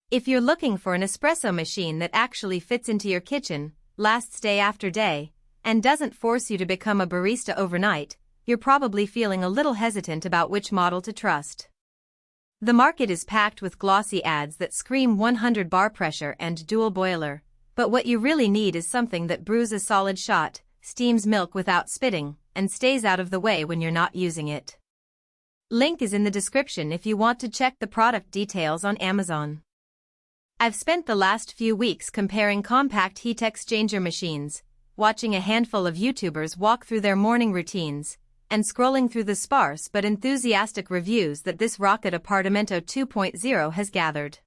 If you're looking for an espresso machine that actually fits into your kitchen, lasts day after day, and doesn't force you to become a barista overnight, you're probably feeling a little hesitant about which model to trust. The market is packed with glossy ads that scream 100 bar pressure and dual boiler, but what you really need is something that brews a solid shot, steams milk without spitting, and stays out of the way when you're not using it. Link is in the description if you want to check the product details on Amazon. I've spent the last few weeks comparing compact heat exchanger machines, watching a handful of YouTubers walk through their morning routines, and scrolling through the sparse but enthusiastic reviews that this rocket Appartamento 2.0 has gathered.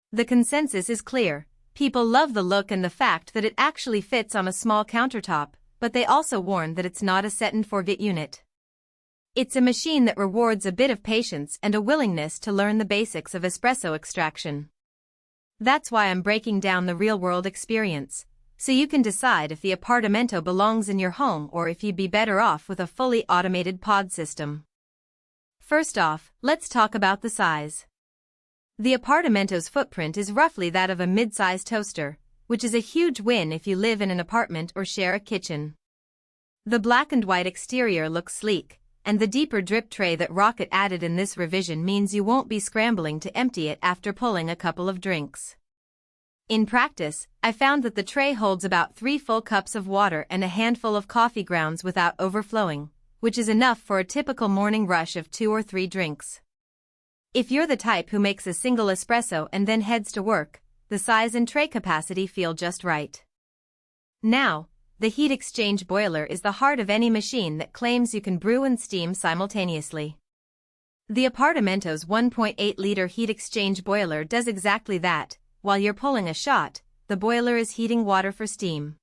The consensus is clear: people love the look and the fact that it actually fits on a small countertop, but they also warn that it's not a set-and-forget unit. It's a machine that rewards a bit of patience and a willingness to learn the basics of espresso extraction. That's why I'm breaking down the real-world experience, so you can decide if the Appartamento belongs in your home or if you'd be better off with a fully automated pod system. First off, let's talk about the size. The Appartamento's footprint is roughly that of a mid-size toaster, which is a huge win if you live in an apartment or share a kitchen. The black and white exterior looks sleek, and the deeper drip tray that Rocket added in this revision means you won't be scrambling to empty it after pulling a couple of drinks. In practice, I found that the tray holds about 3 full cups of water and a handful of coffee grounds without overflowing, which is enough for a typical morning rush of 2 or 3 drinks. If you're the type who makes a single espresso and then heads to work, the size and tray capacity feel just right. Now, the heat exchange boiler is the heart of any machine that claims you can brew and steam simultaneously. The Appartamento's 1.8-liter heat exchange boiler does exactly that. While you're pulling a shot, the boiler is heating water for steam.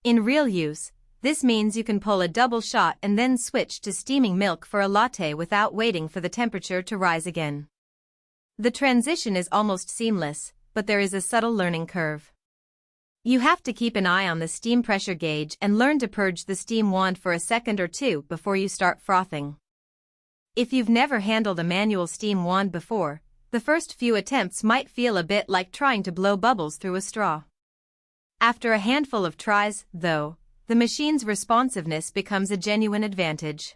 In real use, this means you can pull a double shot and then switch to steaming milk for a latte without waiting for the temperature to rise again. The transition is almost seamless, but there is a subtle learning curve. You have to keep an eye on the steam pressure gauge and learn to purge the steam wand for a second or two before you start frothing. If you've never handled a manual steam wand before, the first few attempts might feel a bit like trying to blow bubbles through a straw. After a handful of tries, though, the machine's responsiveness becomes a genuine advantage.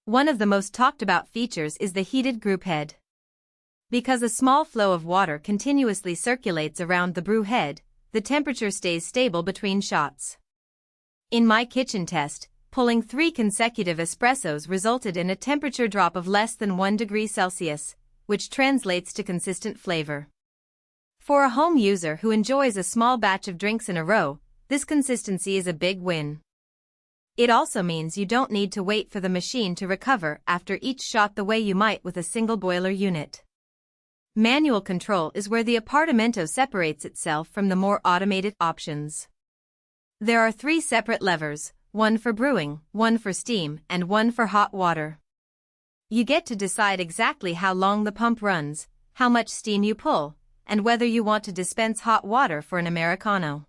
One of the most talked about features is the heated group head. Because a small flow of water continuously circulates around the brew head, the temperature stays stable between shots. In my kitchen test, pulling 3 consecutive espressos resulted in a temperature drop of less than 1 degree Celsius, which translates to consistent flavor. For a home user who enjoys a small batch of drinks in a row, this consistency is a big win. It also means you don't need to wait for the machine to recover after each shot the way you might with a single boiler unit. Manual control is where the Appartamento separates itself from the more automated options. There are 3 separate levers, one for brewing, one for steam, and one for hot water. You get to decide exactly how long the pump runs, how much steam you pull, and whether you want to dispense hot water for an Americano.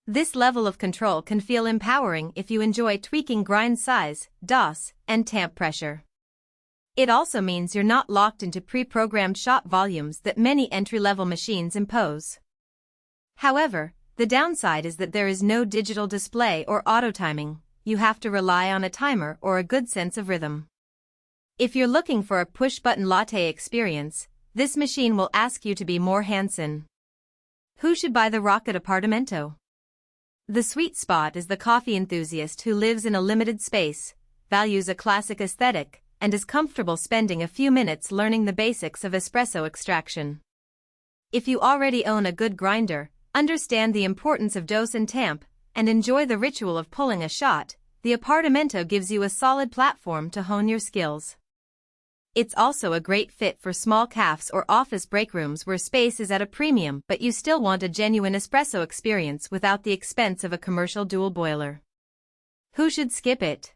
This level of control can feel empowering if you enjoy tweaking grind size, DOS, and tamp pressure. It also means you're not locked into pre-programmed shot volumes that many entry-level machines impose. However, the downside is that there is no digital display or auto-timing. You have to rely on a timer or a good sense of rhythm. If you're looking for a push-button latte experience, this machine will ask you to be more hands-on. Who should buy the Rocket Appartamento? The sweet spot is the coffee enthusiast who lives in a limited space, values a classic aesthetic, and is comfortable spending a few minutes learning the basics of espresso extraction. If you already own a good grinder, understand the importance of dose and tamp, and enjoy the ritual of pulling a shot, the Appartamento gives you a solid platform to hone your skills. It's also a great fit for small cafes or office break rooms where space is at a premium but you still want a genuine espresso experience without the expense of a commercial dual boiler. Who should skip it?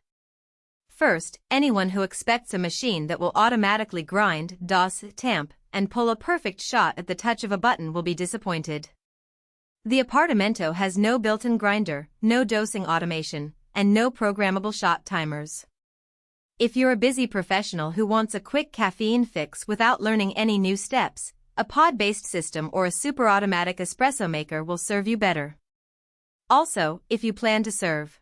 First, anyone who expects a machine that will automatically grind, DOS, tamp, and pull a perfect shot at the touch of a button will be disappointed. The Appartamento has no built-in grinder, no dosing automation, and no programmable shot timers. If you're a busy professional who wants a quick caffeine fix without learning any new steps, a pod-based system or a super automatic espresso maker will serve you better. Also, if you plan to serve